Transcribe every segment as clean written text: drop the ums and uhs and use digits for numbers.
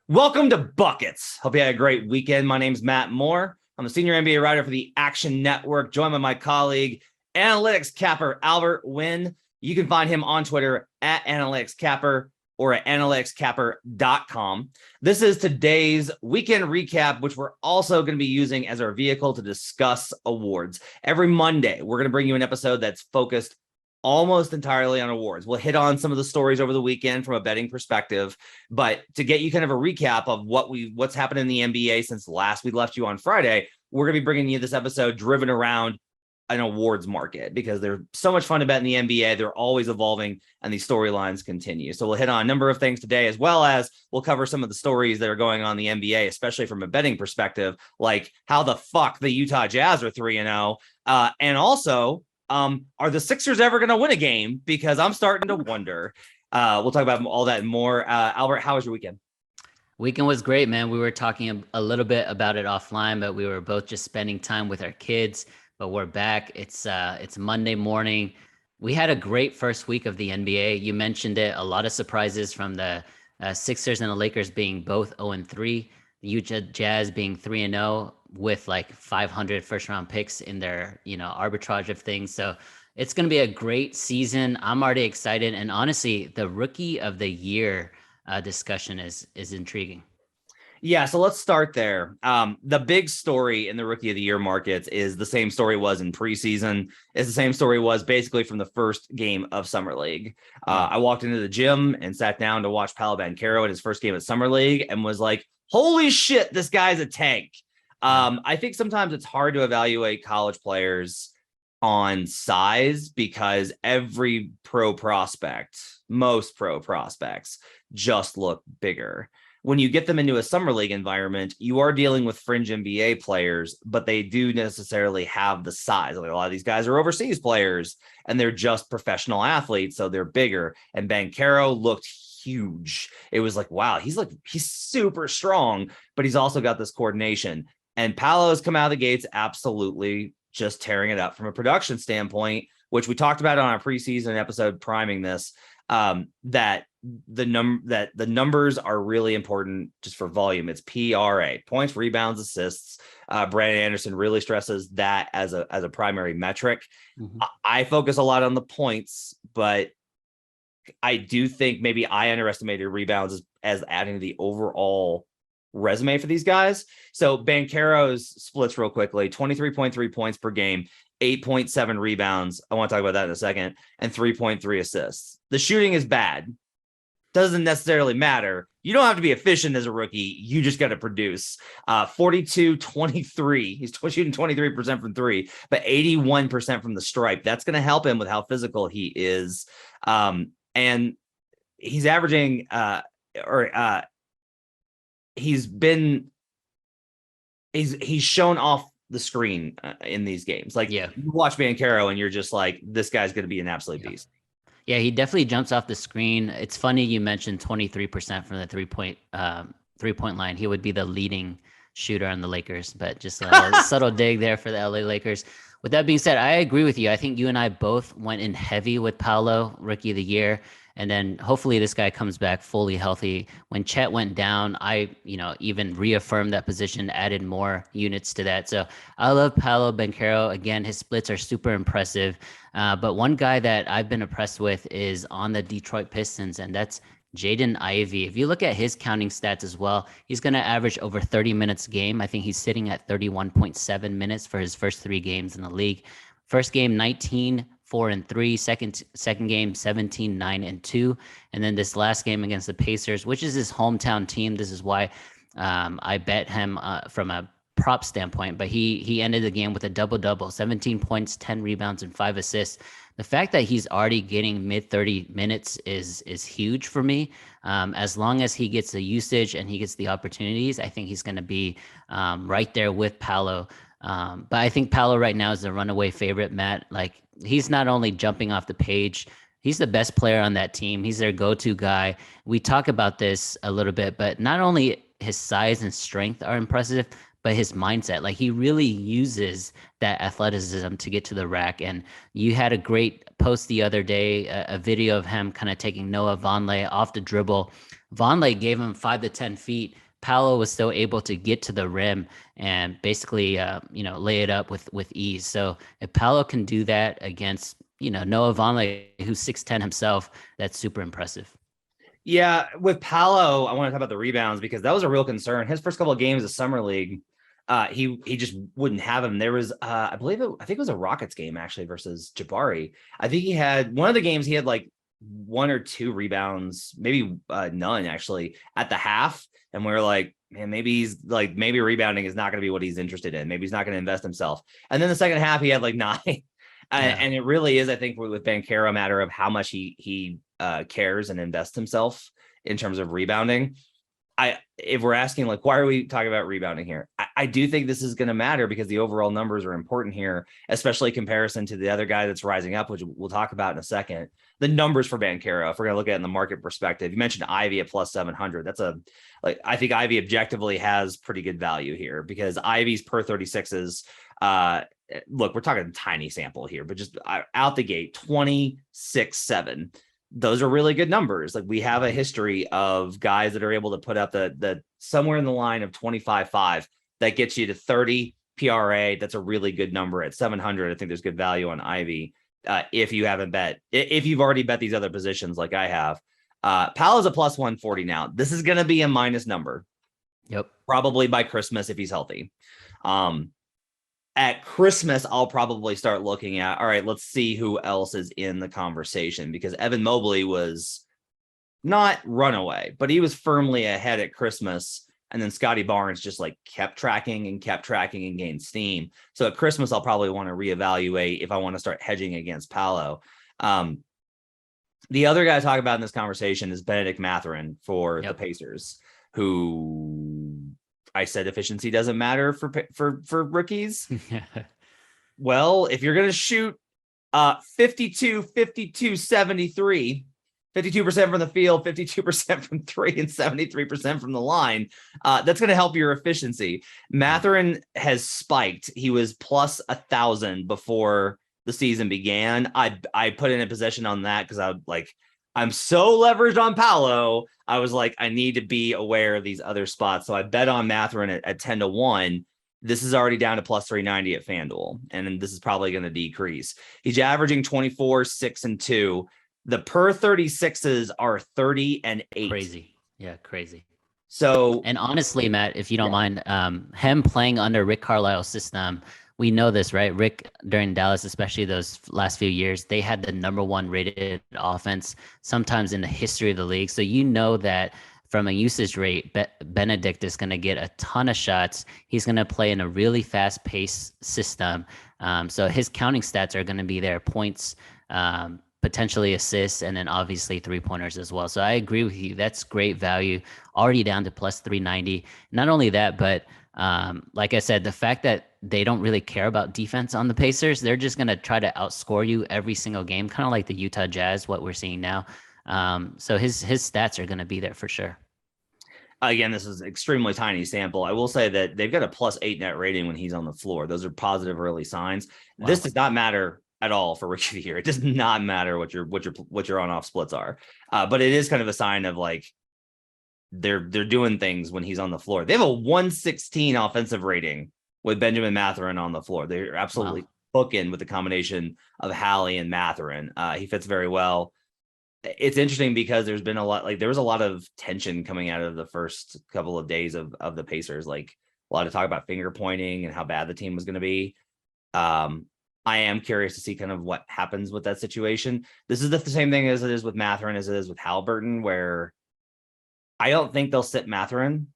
Welcome to Buckets. Hope you had a great weekend. My name's Matt Moore. I'm a senior NBA writer for the Action Network, joined by my colleague, analytics capper Albert Wynn. You can find him on Twitter at analyticscapper or at analyticscapper.com. This is today's weekend recap, which we're also going to be using as our vehicle to discuss awards. Every Monday, we're going to bring you an episode that's focused almost entirely on awards. We'll hit on some of the stories over the weekend from a betting perspective, but to get you kind of a recap of what's happened in the NBA since last we left you on Friday, we're going to be bringing you this episode driven around an awards market because they're so much fun to bet in the NBA. They're always evolving and these storylines continue. So we'll hit on a number of things today, as well as we'll cover some of the stories that are going on in the NBA, especially from a betting perspective, like how the fuck the Utah Jazz are 3-0. And also, are the Sixers ever going to win a game? Because I'm starting to wonder. We'll talk about all that and more. Albert, how was your weekend? Weekend was great, man. We were talking a little bit about it offline, but we were both just spending time with our kids. But we're back. It's Monday morning. We had a great first week of the NBA. You mentioned it. A lot of surprises from the Sixers and the Lakers being both 0-3. The Utah Jazz being 3-0 with like 500 first round picks in their, arbitrage of things. So it's going to be a great season. I'm already excited. And honestly, the rookie of the year discussion is intriguing. Yeah, so let's start there. The big story in the rookie of the year markets is the same story was in preseason. It's the same story was basically from the first game of Summer League. I walked into the gym and sat down to watch Paolo Banchero at his first game of Summer League and was like, holy shit, this guy's a tank. I think sometimes it's hard to evaluate college players on size because every most pro prospects just look bigger. When you get them into a summer league environment, you are dealing with fringe NBA players, but they do necessarily have the size. Like a lot of these guys are overseas players and they're just professional athletes, so they're bigger. And Banchero looked huge. It was like, wow, he's super strong, but he's also got this coordination. And Paolo's come out of the gates absolutely just tearing it up from a production standpoint, which we talked about on our preseason episode priming this, that the numbers are really important just for volume. It's PRA, points, rebounds, assists. Brandon Anderson really stresses that as a primary metric. Mm-hmm. I focus a lot on the points, but I do think maybe I underestimated rebounds as adding to the overall resume for these guys. So Banchero's splits real quickly: 23.3 points per game, 8.7 rebounds. I want to talk about that in a second, and 3.3 assists. The shooting is bad. Doesn't necessarily matter. You don't have to be efficient as a rookie. You just got to produce. 42-23. He's shooting 23% from three, but 81% from the stripe. That's going to help him with how physical he is. And he's averaging he's shown off the screen in these games. Like, you watch Banchero and you're just like, this guy's going to be an absolute beast. Yeah, he definitely jumps off the screen. It's funny you mentioned 23% from the three-point line. He would be the leading shooter on the Lakers, but just a subtle dig there for the LA Lakers. With that being said, I agree with you. I think you and I both went in heavy with Paolo, rookie of the year. And then hopefully this guy comes back fully healthy. When Chet went down, I, even reaffirmed that position, added more units to that. So I love Paolo Banchero. Again, his splits are super impressive. But one guy that I've been impressed with is on the Detroit Pistons, and that's Jaden Ivey. If you look at his counting stats as well, he's going to average over 30 minutes a game. I think he's sitting at 31.7 minutes for his first 3 games in the league. First game, 19-4-3. Second game, 17-9-2. And then this last game against the Pacers, which is his hometown team. This is why I bet him from a prop standpoint, but he ended the game with a double-double, 17 points, 10 rebounds, and 5 assists. The fact that he's already getting mid-30 minutes is huge for me. As long as he gets the usage and he gets the opportunities, I think he's going to be right there with Paolo. But I think Paolo right now is the runaway favorite, Matt. Like, he's not only jumping off the page, he's the best player on that team. He's their go-to guy. We talk about this a little bit, but not only his size and strength are impressive, but his mindset. Like, he really uses that athleticism to get to the rack. And you had a great post the other day, a video of him kind of taking Noah Vonleh off the dribble. Vonleh gave him 5 to 10 feet. Paolo was still able to get to the rim and basically, lay it up with ease. So if Paolo can do that against, Noah Vonleh, who's 6'10" himself, that's super impressive. Yeah, with Paolo, I want to talk about the rebounds because that was a real concern. His first couple of games of summer league, he just wouldn't have him. There was, I think it was a Rockets game actually versus Jabari. I think he had one of the games he had like 1 or 2 rebounds, maybe none actually at the half, and we were like, man, maybe rebounding is not going to be what he's interested in. Maybe he's not going to invest himself. And then the second half, he had like 9. And it really is, I think, with Banchero, a matter of how much he cares and invests himself in terms of rebounding. If we're asking, like, why are we talking about rebounding here? I do think this is going to matter because the overall numbers are important here, especially in comparison to the other guy that's rising up, which we'll talk about in a second. The numbers for Banchero, if we're going to look at it in the market perspective, you mentioned Ivy at plus 700. I think Ivy objectively has pretty good value here because Ivy's per 36s, look, we're talking tiny sample here, but just out the gate, 26-7. Those are really good numbers. Like, we have a history of guys that are able to put up the somewhere in the line of 25-5 that gets you to 30 PRA. That's a really good number at 700. I think there's good value on Ivy. If you've already bet these other positions like I have. Paolo's a plus 140 now. This is going to be a minus number. Yep. Probably by Christmas if he's healthy. At Christmas, I'll probably start looking at, all right, let's see who else is in the conversation, because Evan Mobley was not runaway, but he was firmly ahead at Christmas. And then Scotty Barnes just like kept tracking and gained steam. So at Christmas, I'll probably want to reevaluate if I want to start hedging against Paolo. The other guy I talk about in this conversation is Bennedict Mathurin for the Pacers, who I said efficiency doesn't matter for rookies. Well, if you're going to shoot 52, 52, 73, 52% from the field, 52% from 3, and 73% from the line, that's going to help your efficiency. Mathurin has spiked. He was plus 1,000 before the season began. I put in a position on that because I'm so leveraged on Paolo. I was like, I need to be aware of these other spots. So I bet on Mathurin at 10-1. This is already down to plus 390 at FanDuel. And this is probably going to decrease. He's averaging 24, 6, and 2. The per 36s are 30 and 8. Crazy. Yeah, crazy. So, and honestly, Matt, if you don't mind, him playing under Rick Carlisle's system, we know this, right? Rick, during Dallas, especially those last few years, they had the #1 rated offense sometimes in the history of the league. So you know that from a usage rate, Bennedict is going to get a ton of shots. He's going to play in a really fast-paced system. So his counting stats are going to be there, points, potentially assists, and then obviously 3-pointers as well. So I agree with you. That's great value, already down to plus 390. Not only that, but like I said, the fact that they don't really care about defense on the Pacers, they're just going to try to outscore you every single game, kind of like the Utah Jazz, what we're seeing now. So his stats are going to be there for sure. Again, this is extremely tiny sample. I will say that they've got a plus 8 net rating when he's on the floor. Those are positive early signs. Wow. This does not matter at all for Rookie of the Year. It does not matter what your on-off splits are. But it is kind of a sign of like they're doing things when he's on the floor. They have a 116 offensive rating with Benjamin Mathurin on the floor. They're absolutely booking with the combination of Hallie and Mathurin. He fits very well. It's interesting because there was a lot of tension coming out of the first couple of days of the Pacers, like a lot of talk about finger pointing and how bad the team was going to be. I am curious to see kind of what happens with that situation. This is the same thing as it is with Mathurin as it is with Halliburton, where I don't think they'll sit Mathurin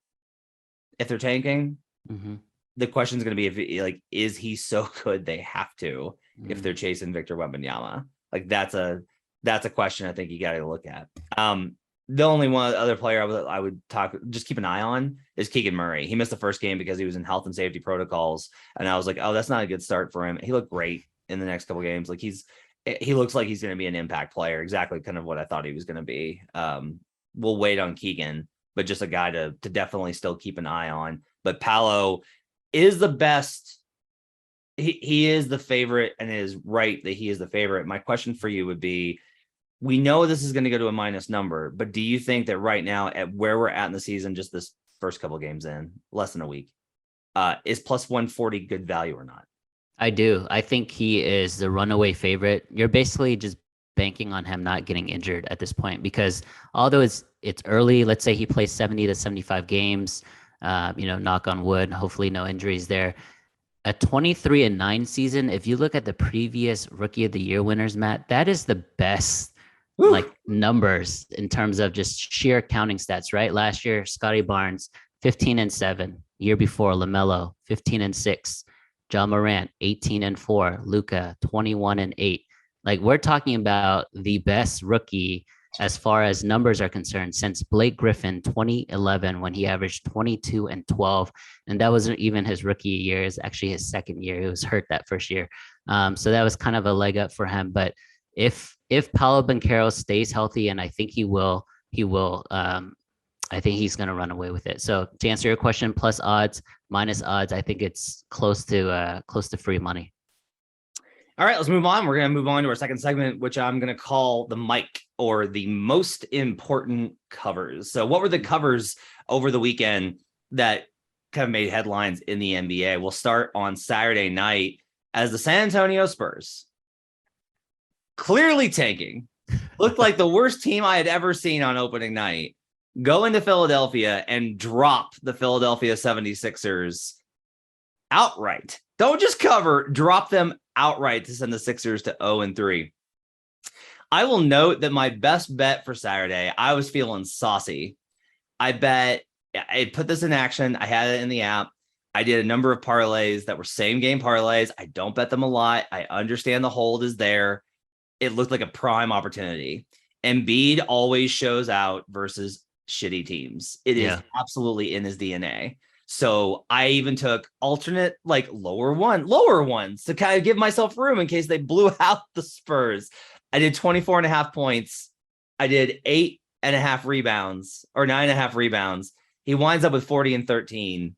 if they're tanking. Mm-hmm. The question is going to be is he so good they have to if they're chasing Victor Wembanyama? Like that's a question I think you got to look at. The only one other player I would just keep an eye on is Keegan Murray. He missed the first game because he was in health and safety protocols, and I was like, oh, that's not a good start for him. He looked great in the next couple games. Like he looks like he's going to be an impact player, exactly kind of what I thought he was going to be. We'll wait on Keegan, but just a guy to definitely still keep an eye on. But Paolo is the best. He is the favorite, and it is right that he is the favorite. My question for you would be, We know this is going to go to a minus number, but do you think that right now, at where we're at in the season, just this first couple games in, less than a week, is plus 140 good value or not? I do. I think he is the runaway favorite. You're basically just banking on him not getting injured at this point because although it's early, let's say he plays 70 to 75 games, knock on wood, hopefully no injuries there. A 23-9 season, if you look at the previous Rookie of the Year winners, Matt, that is the best like numbers in terms of just sheer counting stats, right? Last year, Scotty Barnes, 15-7. Year before, LaMelo, 15-6. John Morant, 18-4. Luka, 21-8. Like we're talking about the best rookie as far as numbers are concerned since Blake Griffin 2011 when he averaged 22-12, and that wasn't even his rookie year. It's actually his second year. He was hurt that first year, so that was kind of a leg up for him. But if Paolo Banchero stays healthy, and I think he will, I think he's going to run away with it. So to answer your question, plus odds, minus odds, I think it's close to free money. All right, let's move on. We're going to move on to our second segment, which I'm going to call the Mike, or the most important covers. So what were the covers over the weekend that kind of made headlines in the NBA? We'll start on Saturday night as the San Antonio Spurs, clearly tanking, looked like the worst team I had ever seen on opening night, go into Philadelphia and drop the Philadelphia 76ers outright. Don't just cover, drop them outright to send the Sixers to 0-3. I will note that my best bet for Saturday, I was feeling saucy. I put this in action. I had it in the app. I did a number of parlays that were same game parlays. I don't bet them a lot. I understand the hold is there. It looked like a prime opportunity. Embiid always shows out versus shitty teams. It is absolutely in his DNA. So I even took alternate, like lower ones to kind of give myself room in case they blew out the Spurs. I did 24.5 points. I did 8.5 rebounds or 9.5 rebounds. He winds up with 40 and 13.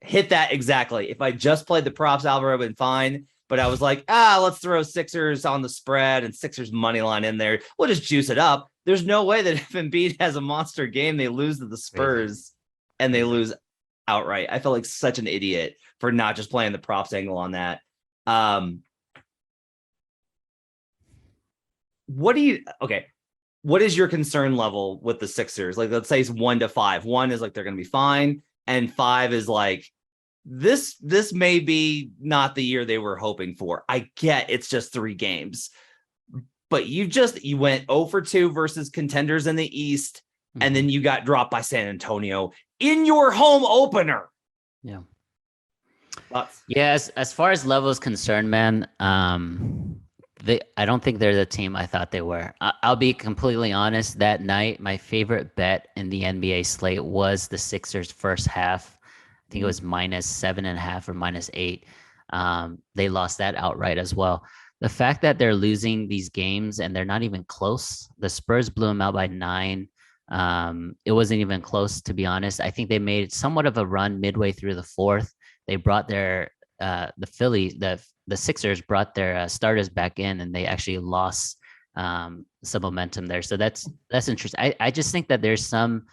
Hit that exactly. If I just played the props, Alvaro would have been fine. But I was like, let's throw Sixers on the spread and Sixers money line in there. We'll just juice it up. There's no way that if Embiid has a monster game, they lose to the Spurs and they lose outright. I felt like such an idiot for not just playing the props angle on that. What is your concern level with the Sixers? Like, let's say it's 1 to 5. 1 is like they're going to be fine, and 5 is like this may be not the year they were hoping for. I get it's just 3 games, but you went 0-2 versus contenders in the East, and then you got dropped by San Antonio in your home opener. Yeah. As far as level is concerned, man, I don't think they're the team I thought they were. I'll be completely honest. That night, my favorite bet in the NBA slate was the Sixers first half. I think it was -7.5 or -8. They lost that outright as well. The fact that they're losing these games and they're not even close. The Spurs blew them out by 9. It wasn't even close, to be honest. I think they made somewhat of a run midway through the fourth. They brought their the Sixers brought their starters back in, and they actually lost some momentum there. So that's interesting. I just think that there's some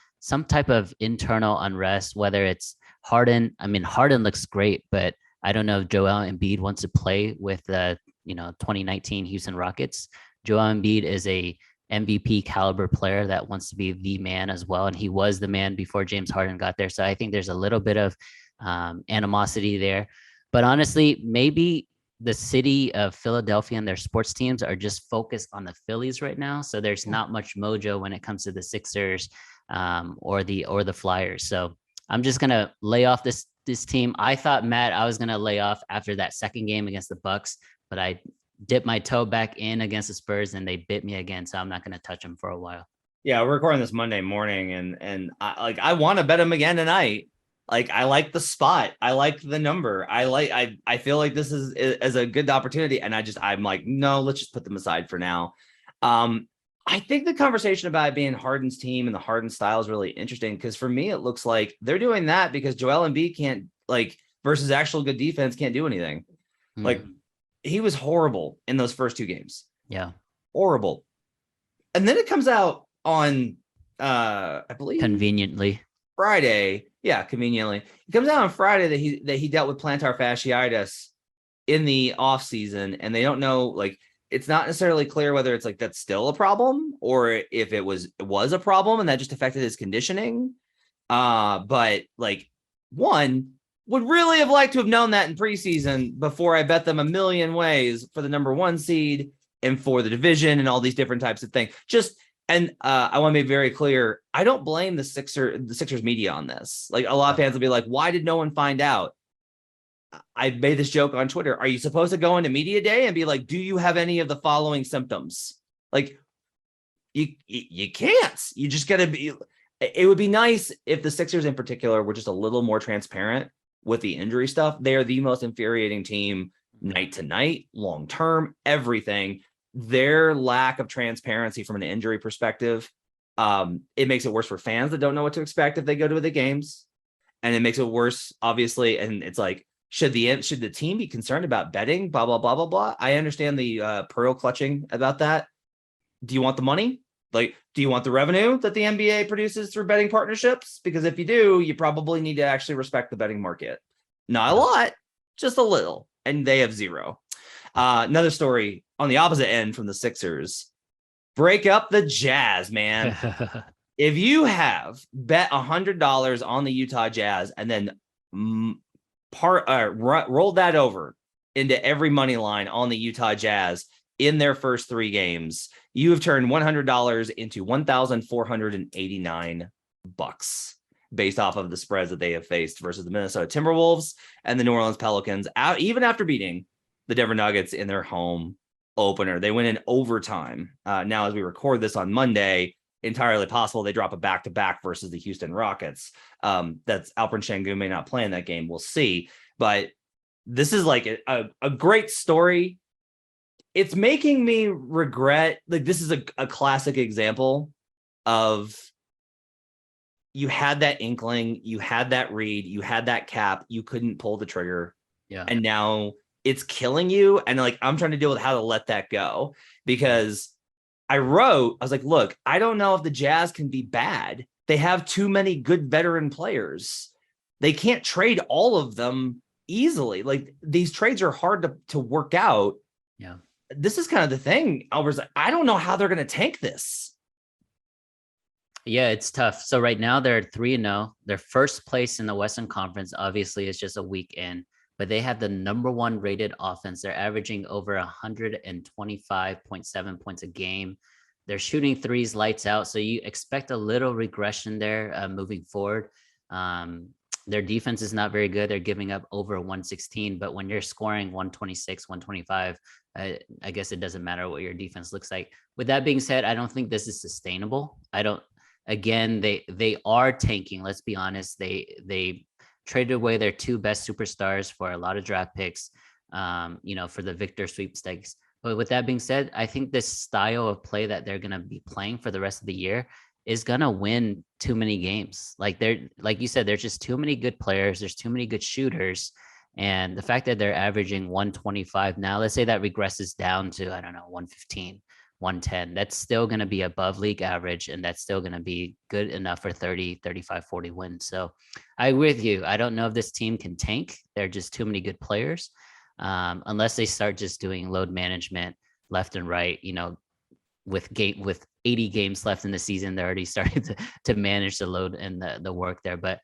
type of internal unrest, whether it's Harden. I mean, Harden looks great, but I don't know if Joel Embiid wants to play with the 2019 Houston Rockets. Joel Embiid is a MVP caliber player that wants to be the man as well, and he was the man before James Harden got there. So I think there's a little bit of animosity there. But honestly, maybe the city of Philadelphia and their sports teams are just focused on the Phillies right now. So there's not much mojo when it comes to the Sixers or the Flyers. So I'm just gonna lay off this team. I thought, Matt, I was gonna lay off after that second game against the Bucks, but I dipped my toe back in against the Spurs and they bit me again. So I'm not gonna touch them for a while. Yeah, we're recording this Monday morning, and I want to bet them again tonight. Like, I like the spot. I like the number. I feel like this is a good opportunity. And I'm like, no, let's just put them aside for now. I think the conversation about it being Harden's team and the Harden style is really interesting, because for me, it looks like they're doing that because Joel Embiid can't, like, versus actual good defense, can't do anything. Like, he was horrible in those first 2 games. Yeah. Horrible. And then it comes out on I believe Conveniently. Friday. Yeah, conveniently. It comes out on Friday that he dealt with plantar fasciitis in the off season, and they don't know, like, it's not necessarily clear whether it's like that's still a problem or if it was a problem and that just affected his conditioning. But like, one would really have liked to have known that in preseason before I bet them a million ways for the number 1 seed and for the division and all these different types of things. And I want to be very clear. I don't blame the Sixers media on this. Like, a lot of fans will be like, why did no one find out? I made this joke on Twitter. Are you supposed to go into media day and be like, do you have any of the following symptoms? Like, you can't. You just got to be. It would be nice if the Sixers in particular were just a little more transparent with the injury stuff. They are the most infuriating team night to night, long term, everything. Their lack of transparency from an injury perspective, it makes it worse for fans that don't know what to expect if they go to the games. And it makes it worse, obviously. And it's like, should the team be concerned about betting? Blah, blah, blah, blah, blah. I understand the pearl clutching about that. Do you want the money? Like, do you want the revenue that the NBA produces through betting partnerships? Because if you do, you probably need to actually respect the betting market. Not a lot, just a little. And they have zero. Another story on the opposite end from the Sixers. Break up the Jazz, man. If you have bet $100 on the Utah Jazz and then roll that over into every money line on the Utah Jazz in their first 3 games, you have turned $100 into $1,489 based off of the spreads that they have faced versus the Minnesota Timberwolves and the New Orleans Pelicans, even after beating the Denver Nuggets in their home opener. They went in overtime. Now, as we record this on Monday, entirely possible they drop a back-to-back versus the Houston Rockets. That's Alperen Sengun may not play in that game. We'll see. But this is like a great story. It's making me regret, like, this is a classic example of you had that inkling, you had that read, you had that cap, you couldn't pull the trigger. Yeah. And now it's killing you. And like, I'm trying to deal with how to let that go, because I was like, look, I don't know if the Jazz can be bad. They have too many good veteran players. They can't trade all of them easily. Like, these trades are hard to work out. Yeah. This is kind of the thing. I don't know how they're going to tank this. Yeah, it's tough. So right now they're 3-0. Their first place in the Western Conference obviously is just a week in, but they have the number 1 rated offense. They're averaging over 125.7 points a game. They're shooting threes lights out. So you expect a little regression there moving forward. Their defense is not very good. They're giving up over 116, but when you're scoring 126, 125, I guess it doesn't matter what your defense looks like. With that being said, I don't think this is sustainable. Again, they are tanking. Let's be honest. They traded away their 2 best superstars for a lot of draft picks, for the Victor sweepstakes. But with that being said, I think this style of play that they're going to be playing for the rest of the year is going to win too many games. Like you said, there's just too many good players. There's too many good shooters. And the fact that they're averaging 125 now, let's say that regresses down to, 115, 110, that's still going to be above league average. And that's still going to be good enough for 30, 35, 40 wins. So I agree with you. I don't know if this team can tank. There are just too many good players. Unless they start just doing load management left and right, with 80 games left in the season, they're already starting to manage the load and the work there. But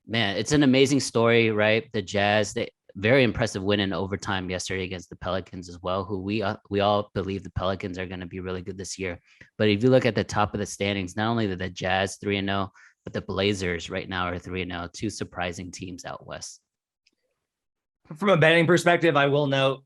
man, it's an amazing story, right? The Jazz, very impressive win in overtime yesterday against the Pelicans as well, who we all believe the Pelicans are going to be really good this year. But if you look at the top of the standings, not only the Jazz 3-0, but the Blazers right now are 3-0, 2 surprising teams out west. From a betting perspective, I will note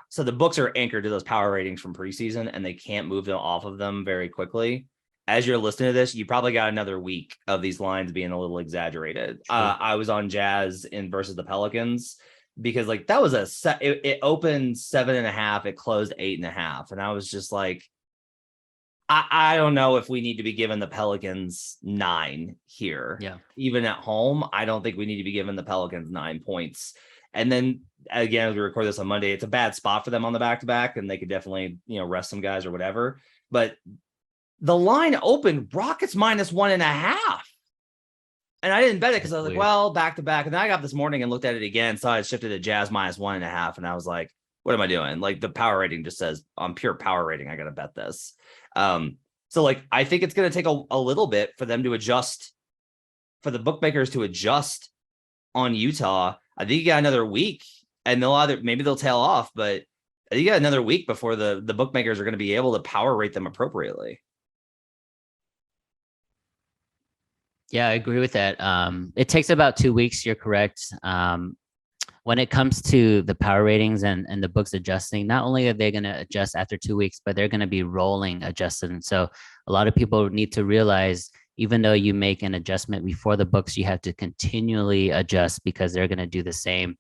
so the books are anchored to those power ratings from preseason, and they can't move them off of them very quickly. As you're listening to this, you probably got another week of these lines being a little exaggerated. I was on Jazz versus the Pelicans because like that was it opened 7.5, it closed 8.5, and I was just like, I don't know if we need to be giving the Pelicans 9 here. Yeah. Even at home, I don't think we need to be giving the Pelicans 9 points. And then again, as we record this on Monday, it's a bad spot for them on the back-to-back, and they could definitely, rest some guys or whatever. but the line opened Rockets -1.5. And I didn't bet it because I was like, well, back to back. And then I got up this morning and looked at it again. So I shifted to Jazz -1.5. And I was like, what am I doing? Like the power rating just says on pure power rating, I got to bet this. So like, I think it's going to take a little bit for them to adjust, for the bookmakers to adjust on Utah. I think you got another week and maybe they'll tail off, but I think you got another week before the bookmakers are going to be able to power rate them appropriately. Yeah, I agree with that. It takes about 2 weeks. You're correct. When it comes to the power ratings and the books adjusting, not only are they going to adjust after 2 weeks, but they're going to be rolling adjusted. And so a lot of people need to realize, even though you make an adjustment before the books, you have to continually adjust because they're going to do the same.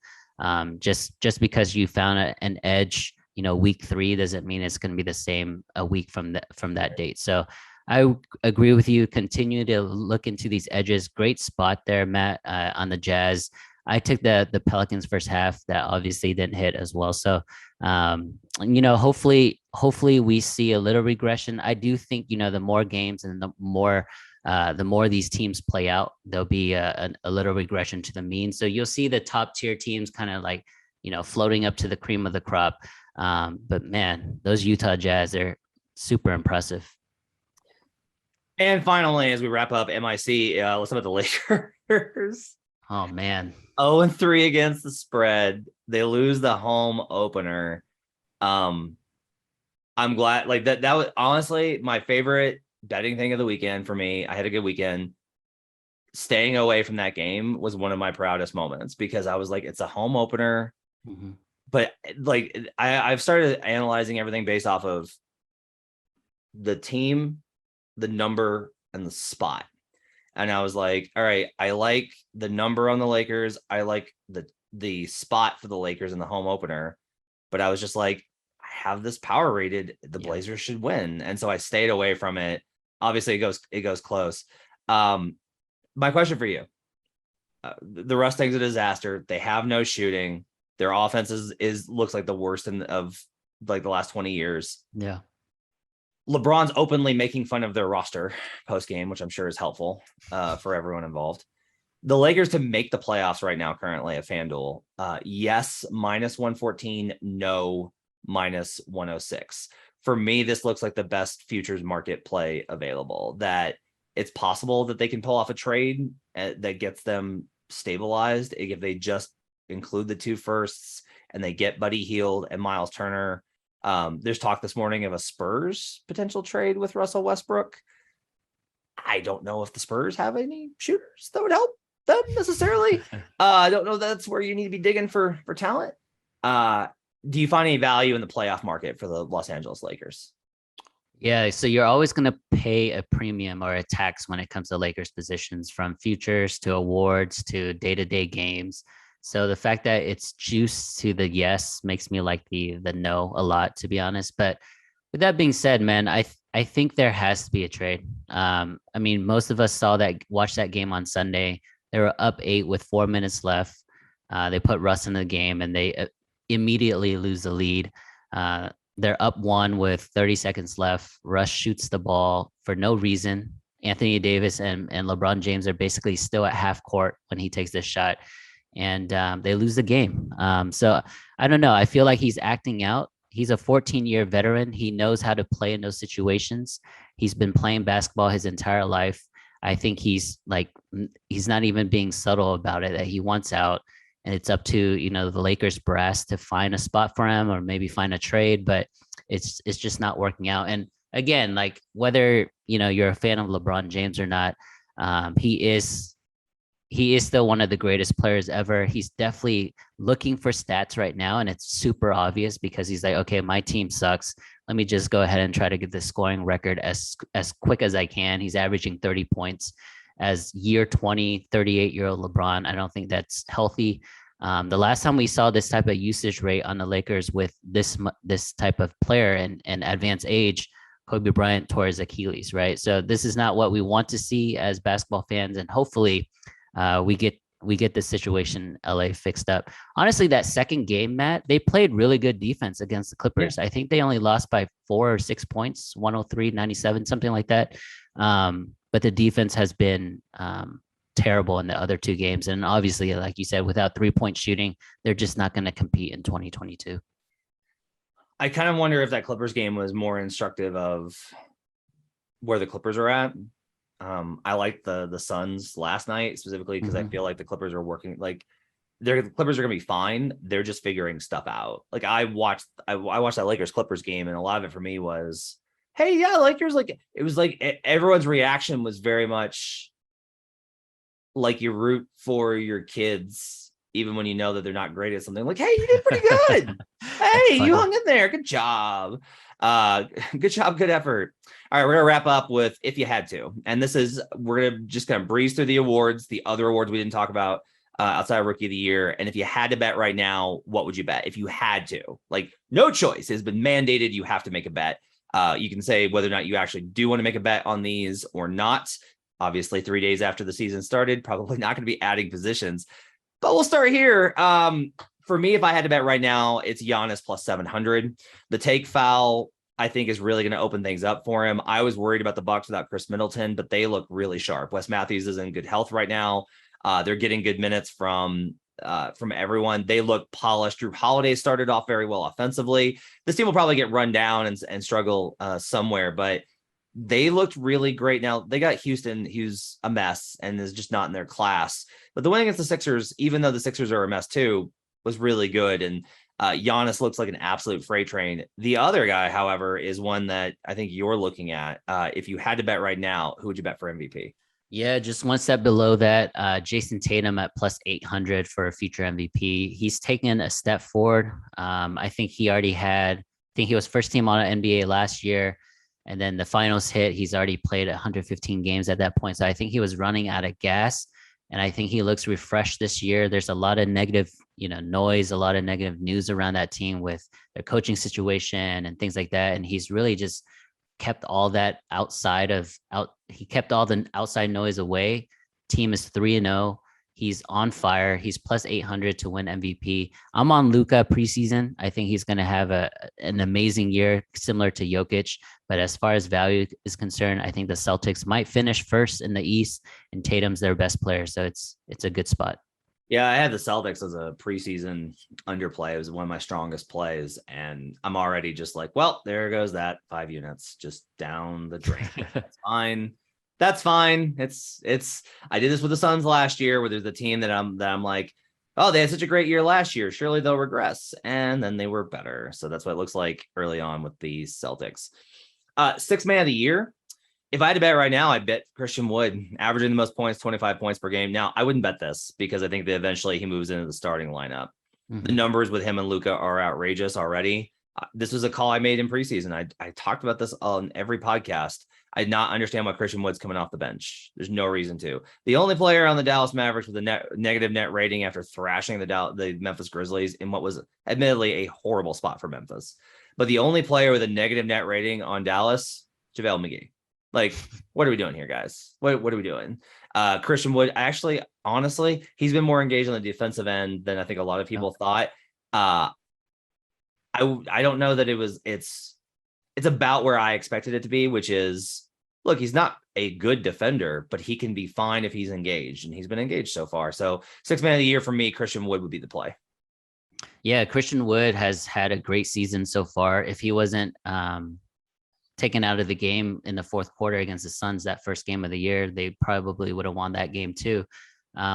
Just because you found an edge, week 3 doesn't mean it's going to be the same a week from that date. So I agree with you. Continue to look into these edges. Great spot there, Matt, on the Jazz. I took the Pelicans first half. That obviously didn't hit as well. So, hopefully we see a little regression. I do think, the more games and the more these teams play out, there'll be a little regression to the mean. So you'll see the top tier teams kind of like, floating up to the cream of the crop. But man, those Utah Jazz, they're super impressive. And finally, as we wrap up MIC, let's talk about the Lakers. Oh man, 0-3 against the spread. They lose the home opener. I'm glad. Like that was honestly my favorite betting thing of the weekend for me. I had a good weekend. Staying away from that game was one of my proudest moments because I was like, it's a home opener. Mm-hmm. But like I've started analyzing everything based off of the team, the number, and the spot. And I was like, all right, I like the number on the Lakers. I like the spot for the Lakers in the home opener. But I was just like, I have this power rated. The Blazers should win. And so I stayed away from it. Obviously, it goes close. My question for you. The Russ thing's a disaster. They have no shooting. Their offense looks like the worst of like the last 20 years. Yeah. LeBron's openly making fun of their roster post-game, which I'm sure is helpful for everyone involved. The Lakers to make the playoffs right now currently at FanDuel, yes, -114, no, -106. For me, this looks like the best futures market play available, that it's possible that they can pull off a trade that gets them stabilized if they just include the 2 firsts and they get Buddy Hield and Miles Turner. There's talk this morning of a Spurs potential trade with Russell Westbrook. I don't know if the Spurs have any shooters that would help them necessarily. I don't know. That's where you need to be digging for talent. Do you find any value in the playoff market for the Los Angeles Lakers? Yeah, so you're always going to pay a premium or a tax when it comes to Lakers positions, from futures to awards to day-to-day games. So the fact that it's juiced to the yes makes me like the no a lot, to be honest. But with that being said, man, I think there has to be a trade. I mean, most of us watched that game on Sunday. They were up 8 with 4 minutes left. They put Russ in the game and they immediately lose the lead. They're up 1 with 30 seconds left. Russ shoots the ball for no reason. Anthony Davis and LeBron James are basically still at half court when he takes this shot. And they lose the game. So I don't know. I feel like he's acting out. He's a 14-year veteran. He knows how to play in those situations. He's been playing basketball his entire life. I think he's not even being subtle about it, that he wants out. And it's up to, the Lakers brass to find a spot for him or maybe find a trade, but it's just not working out. And again, like whether, you're a fan of LeBron James or not, he is still one of the greatest players ever. He's definitely looking for stats right now, and it's super obvious because he's like, okay, my team sucks. Let me just go ahead and try to get the scoring record as quick as I can. He's averaging 30 points as year 20, 38-year-old LeBron. I don't think that's healthy. The last time we saw this type of usage rate on the Lakers with this type of player and advanced age, Kobe Bryant tore his Achilles, right? So this is not what we want to see as basketball fans, and hopefully we we get this situation LA fixed up. Honestly, that second game, Matt, they played really good defense against the Clippers. I think they only lost by 4 or 6 points, 103-97, something like that. But the defense has been terrible in the other two games. And obviously, like you said, without 3-point shooting, they're just not going to compete in 2022. I kind of wonder if that Clippers game was more instructive of where the Clippers are at. I like the Suns last night specifically because I feel like the Clippers are working like the Clippers are gonna be fine. They're just figuring stuff out. Like I watched that Lakers Clippers game, and a lot of it for me was, hey, yeah, Lakers, like it was like everyone's reaction was very much like you root for your kids even when you know that they're not great at something. Like, hey, you did pretty good. Hey, you hung in there. Good job. Good job, good effort. All right, we're gonna wrap up with if you had to, and this is we're gonna just kind of breeze through the awards, the other awards we didn't talk about outside of Rookie of the Year. And if you had to bet right now, what would you bet? If you had to, like, no choice, has been mandated, you have to make a bet. You can say whether or not you actually do want to make a bet on these or not. Obviously, 3 days after the season started, probably not going to be adding positions, but we'll start here. For me, if I had to bet right now, it's Giannis plus 700. The take foul, I think, is really going to open things up for him. I was worried about the Bucks without Chris Middleton, but they look really sharp. Wes Matthews is in good health right now. They're getting good minutes from everyone. They look polished. Jrue Holiday started off very well offensively. This team will probably get run down and struggle somewhere, but they looked really great. Now they got Houston, who's a mess and is just not in their class. But the win against the Sixers, even though the Sixers are a mess too, was really good. And Giannis looks like an absolute freight train. The other guy, however, is one that I think you're looking at. If you had to bet right now, who would you bet for MVP? Yeah, just one step below that, Jason Tatum at plus 800 for a future MVP. He's taken a step forward. I think he was first team on NBA last year, and then the finals hit. He's already played 115 games at that point. So I think he was running out of gas, and I think he looks refreshed this year. There's a lot of negative, noise, a lot of negative news around that team with their coaching situation and things like that. And he's really just kept all that he kept all the outside noise away. Team is 3-0. He's on fire. He's plus 800 to win MVP. I'm on Luka preseason. I think he's going to have an amazing year, similar to Jokic. But as far as value is concerned, I think the Celtics might finish first in the East, and Tatum's their best player. So it's a good spot. Yeah, I had the Celtics as a preseason underplay. It was one of my strongest plays, and I'm already just like, well, there goes that 5 units just down the drain. That's fine. That's fine. It's. I did this with the Suns last year, where there's a team that I'm like, oh, they had such a great year last year. Surely they'll regress, and then they were better. So that's what it looks like early on with the Celtics. Sixth man of the year. If I had to bet right now, I'd bet Christian Wood, averaging the most points, 25 points per game. Now, I wouldn't bet this because I think that eventually he moves into the starting lineup. The numbers with him and Luka are outrageous already. This was a call I made in preseason. I talked about this on every podcast. I did not understand why Christian Wood's coming off the bench. There's no reason to. The only player on the Dallas Mavericks with a negative net rating after thrashing the Memphis Grizzlies in what was admittedly a horrible spot for Memphis. But the only player with a negative net rating on Dallas, JaVale McGee. Like, what are we doing here, guys? What are we doing? Christian Wood, actually, honestly, he's been more engaged on the defensive end than I think a lot of people thought. I don't know that it's about where I expected it to be, which is, look, he's not a good defender, but he can be fine if he's engaged, and he's been engaged so far. So 6th man of the year for me, Christian Wood would be the play. Yeah, Christian Wood has had a great season so far. If he wasn't taken out of the game in the fourth quarter against the Suns, that first game of the year, they probably would have won that game too.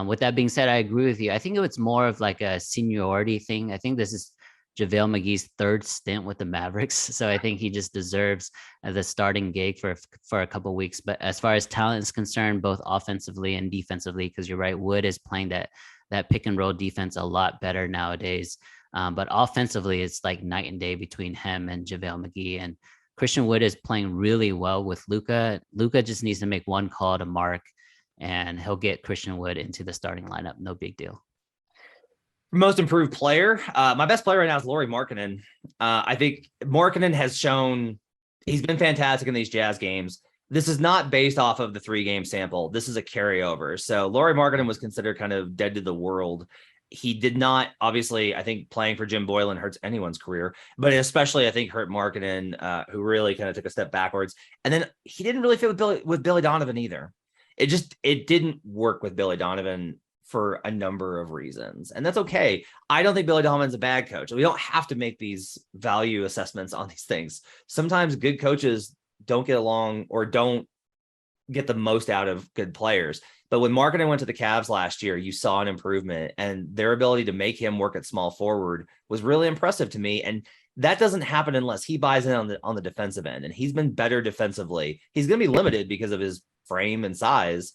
With that being said, I agree with you. I think it's more of like a seniority thing. I think this is JaVale McGee's third stint with the Mavericks. So I think he just deserves the starting gig for a couple of weeks. But as far as talent is concerned, both offensively and defensively, because you're right, Wood is playing that pick and roll defense a lot better nowadays. But offensively, it's like night and day between him and JaVale McGee. And Christian Wood is playing really well with Luka. Luka just needs to make one call to Mark, and he'll get Christian Wood into the starting lineup. No big deal. Most improved player. My best player right now is Lauri Markkanen. I think Markkanen has shown he's been fantastic in these Jazz games. This is not based off of the 3-game sample. This is a carryover. So Lauri Markkanen was considered kind of dead to the world. He did not, obviously, I think playing for Jim Boylan hurts anyone's career, but especially I think hurt Markkanen, who really kind of took a step backwards. And then he didn't really fit with Billy Donovan either. It didn't work with Billy Donovan for a number of reasons. And that's okay. I don't think Billy Donovan's a bad coach. We don't have to make these value assessments on these things. Sometimes good coaches don't get along or don't get the most out of good players. But when Markkanen went to the Cavs last year, you saw an improvement, and their ability to make him work at small forward was really impressive to me. And that doesn't happen unless he buys in on the defensive end. And he's been better defensively. He's going to be limited because of his frame and size,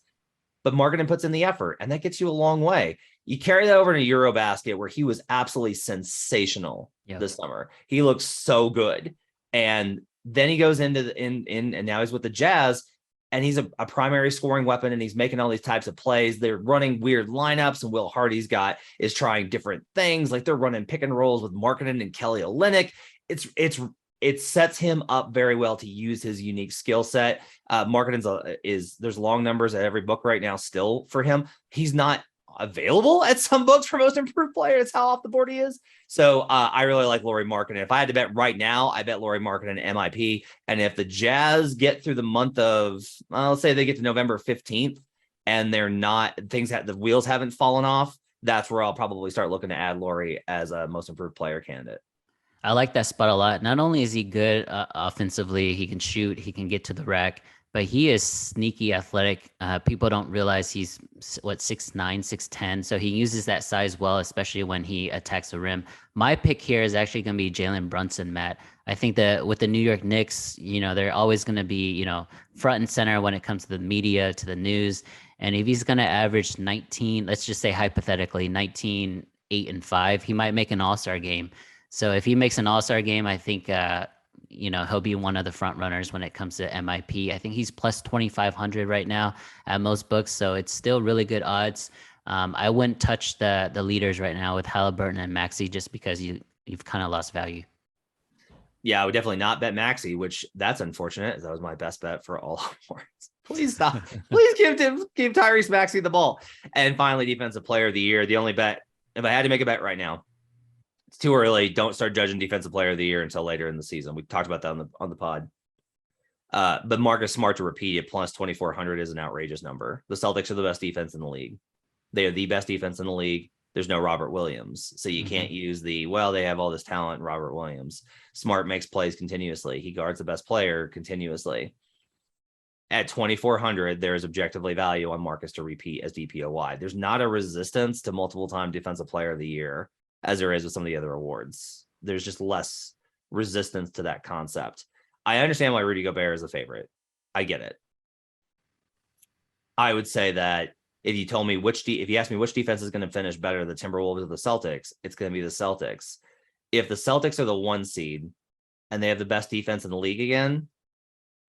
but Markkanen puts in the effort, and that gets you a long way. You carry that over to Eurobasket, where he was absolutely sensational this summer. He looks so good. And then he goes into and now he's with the Jazz, and he's a primary scoring weapon, and he's making all these types of plays. They're running weird lineups, and Will Hardy's is trying different things. Like they're running pick and rolls with Markkanen and Kelly Olynyk. It sets him up very well to use his unique skill set. Markkanen's there's long numbers at every book right now still for him. He's not available at some books for most improved player. It's how off the board he is. So I really like Lauri Markkanen. If I had to bet right now, I bet Lauri Markkanen MIP. And if the Jazz get through the month of, let's say they get to November 15th and they're not, the wheels haven't fallen off, that's where I'll probably start looking to add Lauri as a most improved player candidate. I like that spot a lot. Not only is he good offensively, he can shoot, he can get to the rack, but he is sneaky athletic. People don't realize he's 6'9", 6'10". So he uses that size well, especially when he attacks the rim. My pick here is actually going to be Jalen Brunson, Matt. I think that with the New York Knicks, they're always going to be, front and center when it comes to the media, to the news. And if he's going to average 19, let's just say hypothetically 19, 8 and 5, he might make an all-star game. So if he makes an all-star game, I think, he'll be one of the front runners when it comes to MIP. I think he's plus 2,500 right now at most books. So it's still really good odds. I wouldn't touch the leaders right now with Halliburton and Maxey just because you've kind of lost value. Yeah, I would definitely not bet Maxey, which that's unfortunate. That was my best bet for all awards. Please stop. Please give Tyrese Maxey the ball. And finally, defensive player of the year. The only bet, if I had to make a bet right now, it's too early. Don't start judging defensive player of the year until later in the season. We talked about that on the pod. But Marcus Smart to repeat it plus 2,400 is an outrageous number. The Celtics are the best defense in the league. They are the best defense in the league. There's no Robert Williams. So you can't use they have all this talent, Robert Williams. Smart makes plays continuously. He guards the best player continuously. At 2,400, there is objectively value on Marcus to repeat as DPOY. There's not a resistance to multiple time defensive player of the year as there is with some of the other awards. There's just less resistance to that concept. I understand why Rudy Gobert is a favorite. I get it. I would say that if you told me if you asked me which defense is going to finish better, the Timberwolves or the Celtics, it's going to be the Celtics. If the Celtics are the 1 seed and they have the best defense in the league again,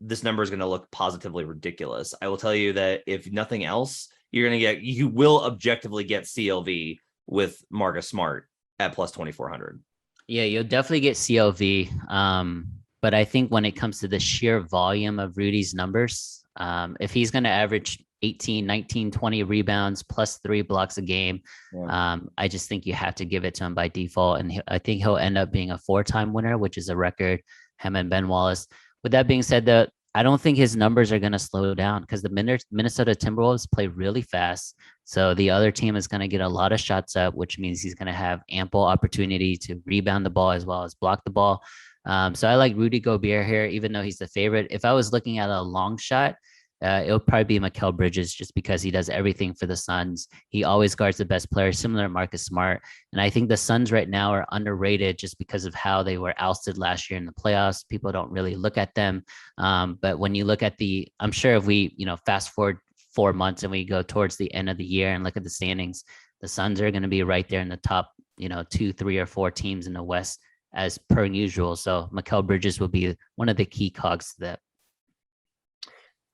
this number is going to look positively ridiculous. I will tell you that if nothing else, you will objectively get CLV with Marcus Smart at plus 2,400. Yeah, you'll definitely get CLV. But I think when it comes to the sheer volume of Rudy's numbers, if he's going to average 18, 19, 20 rebounds plus 3 blocks a game, I just think you have to give it to him by default. And I think he'll end up being a 4-time winner, which is a record, him and Ben Wallace. With that being said, I don't think his numbers are going to slow down because the Minnesota Timberwolves play really fast. So the other team is going to get a lot of shots up, which means he's going to have ample opportunity to rebound the ball as well as block the ball. So I like Rudy Gobert here, even though he's the favorite. If I was looking at a long shot, it'll probably be Mikal Bridges just because he does everything for the Suns. He always guards the best players, similar to Marcus Smart. And I think the Suns right now are underrated just because of how they were ousted last year in the playoffs. People don't really look at them. But when you look at I'm sure if we, fast forward 4 months and we go towards the end of the year and look at the standings, the Suns are going to be right there in the top, 2, 3, or 4 teams in the West as per usual. So Mikal Bridges will be one of the key cogs to that.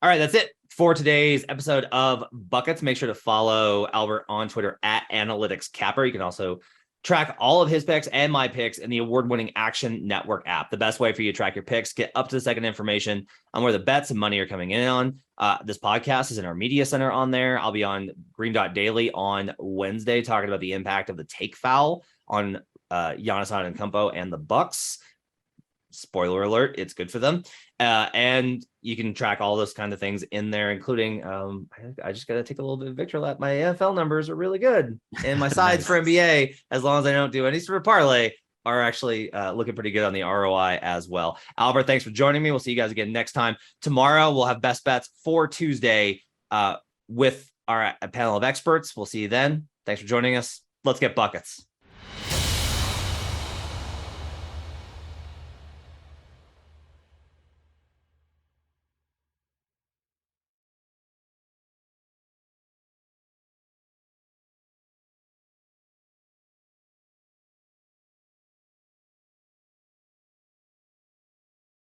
All right, that's it for today's episode of Buckets. Make sure to follow Albert on Twitter at AnalyticsCapper. You can also Track all of his picks and my picks in the award-winning Action Network app. The best way for you to track your picks, get up to the second information on where the bets and money are coming in on. This podcast is in our media center on there. I'll be on Green Dot Daily on Wednesday talking about the impact of the take foul on Giannis Antetokounmpo and the Bucks. Spoiler alert, it's good for them. And you can track all those kind of things in there, including I just got to take a little bit of victory lap. My NFL numbers are really good. And my sides for NBA, as long as I don't do any sort of parlay, are actually looking pretty good on the ROI as well. Albert, thanks for joining me. We'll see you guys again next time. Tomorrow, we'll have best bets for Tuesday with our panel of experts. We'll see you then. Thanks for joining us. Let's get buckets.